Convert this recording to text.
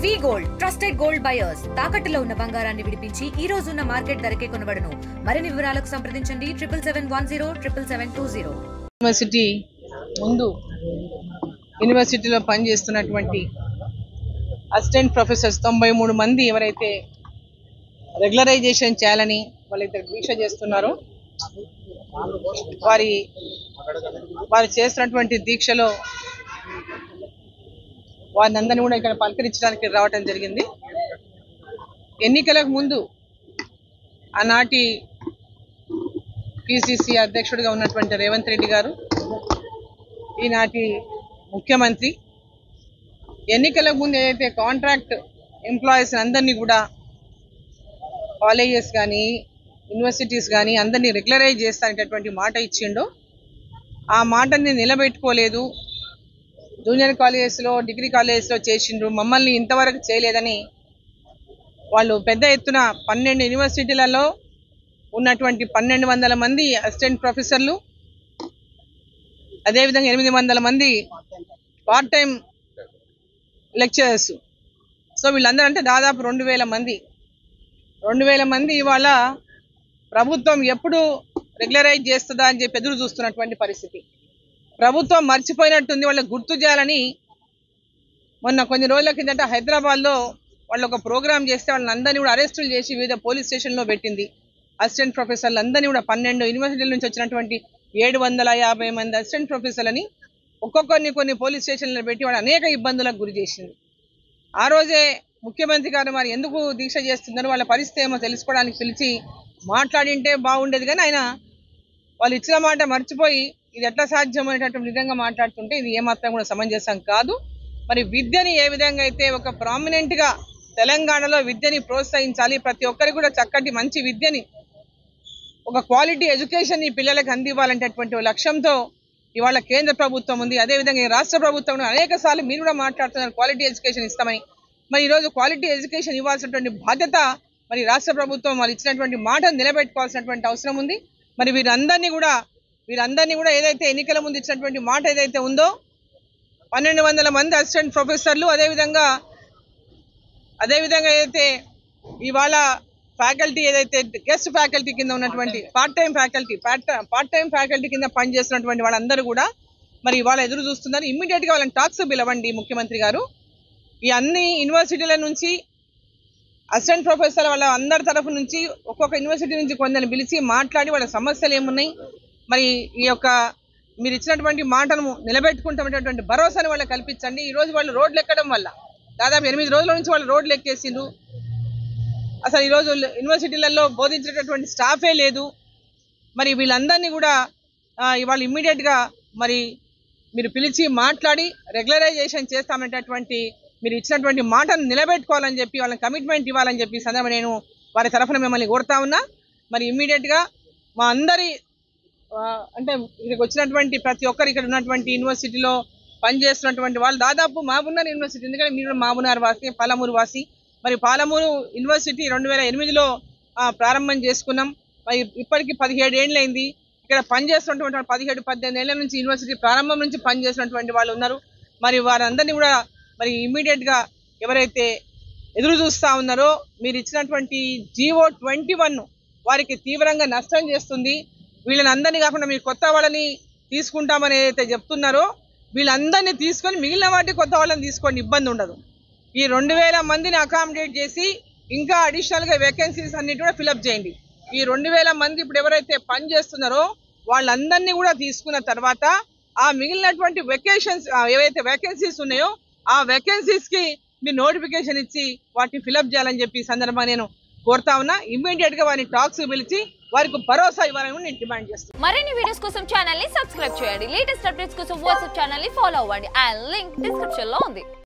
వి gold trusted gold buyers తాకట్టులో ఉన్న బంగారాన్ని విడిపించి ఈ రోజు ఉన్న మార్కెట్ ధరకే కొనబడును. మరిన్ని వివరాలకు సంప్రదించండి 77107720. యూనివర్సిటీ ముందు యూనివర్సిటీలో పనిచేస్తున్నటువంటి అసిస్టెంట్ ప్రొఫెసర్స్ 93 మంది ఎవరైతే రెగ్యులరైజేషన్ చేయాలని వాళ్ళైతే దీక్ష చేస్తున్నారో వారు చేస్తున్నటువంటి దీక్షలో వారిని అందరినీ కూడా ఇక్కడ పలకరించడానికి రావడం జరిగింది. ఎన్నికలకు ముందు ఆనాటి పిసిసి అధ్యక్షుడిగా ఉన్నటువంటి రేవంత్ రెడ్డి గారు, ఈనాటి ముఖ్యమంత్రి ఎన్నికలకు ముందు ఏదైతే కాంట్రాక్ట్ ఎంప్లాయీస్ అందరినీ కూడా కాలేజెస్ కానీ యూనివర్సిటీస్ కానీ అందరినీ రెగ్యులరైజ్ చేస్తానేటటువంటి మాట ఇచ్చిండో ఆ మాటని నిలబెట్టుకోలేదు. జూనియర్ కాలేజెస్లో డిగ్రీ కాలేజెస్లో చేసిండ్రు, మమ్మల్ని ఇంతవరకు చేయలేదని వాళ్ళు పెద్ద ఎత్తున 12 యూనివర్సిటీలలో ఉన్నటువంటి 1200 మంది అసిస్టెంట్ ప్రొఫెసర్లు, అదేవిధంగా 800 మంది పార్ట్ టైం లెక్చరర్స్, సో వీళ్ళందరూ అంటే దాదాపు 2000 మంది ఇవాళ ప్రభుత్వం ఎప్పుడు రెగ్యులరైజ్ చేస్తుందా అని చెప్పి ఎదురు చూస్తున్నటువంటి పరిస్థితి. ప్రభుత్వం మర్చిపోయినట్టుంది, వాళ్ళకి గుర్తు చేయాలని మొన్న కొన్ని రోజుల కిందట హైదరాబాద్లో వాళ్ళు ఒక ప్రోగ్రామ్ చేస్తే వాళ్ళని అందరినీ కూడా అరెస్టులు చేసి వివిధ పోలీస్ స్టేషన్లో పెట్టింది. అసిస్టెంట్ ప్రొఫెసర్లు అందరినీ కూడా 12 యూనివర్సిటీల నుంచి వచ్చినటువంటి 750 మంది అసిస్టెంట్ ప్రొఫెసర్లని ఒక్కొక్కరిని కొన్ని పోలీస్ స్టేషన్లో పెట్టి వాళ్ళు అనేక ఇబ్బందులకు గురి చేసింది. ఆ రోజే ముఖ్యమంత్రి గారు మరి ఎందుకు దీక్ష చేస్తున్నారు, వాళ్ళ పరిస్థితి ఏమో తెలుసుకోవడానికి పిలిచి మాట్లాడింటే బాగుండేది, కానీ ఆయన వాళ్ళు ఇచ్చిన మాట మర్చిపోయి ఇది ఎట్లా సాధ్యం అనేటటువంటి విధంగా మాట్లాడుతుంటే ఇది ఏమాత్రం కూడా సమంజసం కాదు. మరి విద్యని ఏ విధంగా అయితే ఒక ప్రామినెంట్గా తెలంగాణలో విద్యని ప్రోత్సహించాలి, ప్రతి ఒక్కరికి కూడా చక్కటి మంచి విద్యని ఒక క్వాలిటీ ఎడ్యుకేషన్ ఈ పిల్లలకు అందివ్వాలనేటటువంటి లక్ష్యంతో ఇవాళ కేంద్ర ప్రభుత్వం ఉంది. అదేవిధంగా రాష్ట్ర ప్రభుత్వం అనేక సార్లు మీరు కూడా మాట్లాడుతున్నారు క్వాలిటీ ఎడ్యుకేషన్ ఇస్తామని. మరి ఈరోజు క్వాలిటీ ఎడ్యుకేషన్ ఇవ్వాల్సినటువంటి బాధ్యత మరి రాష్ట్ర ప్రభుత్వం వాళ్ళు ఇచ్చినటువంటి మాటను నిలబెట్టుకోవాల్సినటువంటి అవసరం ఉంది. మరి వీరందరినీ కూడా ఏదైతే ఎన్నికల ముందు ఇచ్చినటువంటి మాట ఏదైతే ఉందో 1200 మంది అసిస్టెంట్ ప్రొఫెసర్లు, అదేవిధంగా ఏదైతే ఇవాళ ఫ్యాకల్టీ ఏదైతే గెస్ట్ ఫ్యాకల్టీ కింద ఉన్నటువంటి పార్ట్ టైం ఫ్యాకల్టీ కింద పనిచేస్తున్నటువంటి వాళ్ళందరూ కూడా మరి ఇవాళ ఎదురు చూస్తున్నారు. ఇమ్మీడియట్గా వాళ్ళని టాక్స్ పిలవండి ముఖ్యమంత్రి గారు. ఈ అన్ని యూనివర్సిటీల నుంచి అసిస్టెంట్ ప్రొఫెసర్ వాళ్ళ అందరి తరఫు నుంచి ఒక్కొక్క యూనివర్సిటీ నుంచి కొందరిని పిలిచి మాట్లాడి వాళ్ళ సమస్యలు ఏమున్నాయి, మరి ఈ యొక్క మీరు ఇచ్చినటువంటి మాటను నిలబెట్టుకుంటున్నటువంటి భరోసాను వాళ్ళకి కల్పించండి. ఈరోజు వాళ్ళు రోడ్లు ఎక్కడం వల్ల దాదాపు 8 రోజుల నుంచి వాళ్ళు రోడ్లు ఎక్కేసిండ్రు. అసలు ఈరోజు యూనివర్సిటీలలో బోధించేటటువంటి స్టాఫే లేదు. మరి వీళ్ళందరినీ కూడా ఇవాళ ఇమ్మీడియట్గా మరి మీరు పిలిచి మాట్లాడి రెగ్యులరైజేషన్ చేస్తామనేటటువంటి మీరు ఇచ్చినటువంటి మాటను నిలబెట్టుకోవాలని చెప్పి వాళ్ళని కమిట్మెంట్ ఇవ్వాలని చెప్పి సందర్భంగా నేను వారి తరఫున మిమ్మల్ని కోరుతా ఉన్నా. మరి ఇమ్మీడియట్గా మా అందరి అంటే ఇక్కడికి వచ్చినటువంటి ప్రతి ఒక్కరు ఇక్కడ ఉన్నటువంటి యూనివర్సిటీలో పనిచేస్తున్నటువంటి వాళ్ళు దాదాపు మహబూబ్నగర్ యూనివర్సిటీ, ఎందుకంటే మీరు మహబూబ్నగర్ వాసి, పాలమూరు వాసి. మరి పాలమూరు యూనివర్సిటీ 2008లో ప్రారంభం చేసుకున్నాం. మరి ఇప్పటికీ 17 ఏళ్ళైంది. ఇక్కడ పనిచేస్తున్నటువంటి 17-18 ఏళ్ళ నుంచి యూనివర్సిటీ ప్రారంభం నుంచి పనిచేస్తున్నటువంటి వాళ్ళు ఉన్నారు. మరి వారందరినీ కూడా మరి ఇమ్మీడియట్గా ఎవరైతే ఎదురు చూస్తూ ఉన్నారో మీరు ఇచ్చినటువంటి GO 21 వారికి తీవ్రంగా నష్టం చేస్తుంది. వీళ్ళని అందరినీ కాకుండా మీరు కొత్త వాళ్ళని తీసుకుంటామని ఏదైతే చెప్తున్నారో వీళ్ళందరినీ తీసుకొని మిగిలిన వాటి కొత్త వాళ్ళని తీసుకోండి, ఇబ్బంది ఉండదు. ఈ 2000 మందిని అకామిడేట్ చేసి ఇంకా అడిషనల్గా వేకెన్సీస్ అన్నిటి కూడా ఫిలప్ చేయండి. ఈ 2000 మంది ఇప్పుడు ఎవరైతే పని చేస్తున్నారో వాళ్ళందరినీ కూడా తీసుకున్న తర్వాత ఆ మిగిలినటువంటి ఏవైతే వేకెన్సీస్ ఉన్నాయో ఆ వేకెన్సీస్కి మీరు నోటిఫికేషన్ ఇచ్చి వాటిని ఫిలప్ చేయాలని చెప్పి సందర్భంగా నేను కోరుతా ఉన్నా. ఇమ్మీడియట్గా వారిని టాక్స్ పిలిచి వారికి భరోసా ఇవ్వాలని నేను డిమాండ్ చేస్తాను. మరిన్ని వీడియోస్ కోసం ఛానల్ ని సబ్స్క్రైబ్ చేయండి. లేటెస్ట్ అప్డేట్స్ కోసం వాట్సాప్ ఛానల్ ని ఫాలో అవ్వండి. ఆ లింక్ డిస్క్రిప్షన్ లో ఉంది.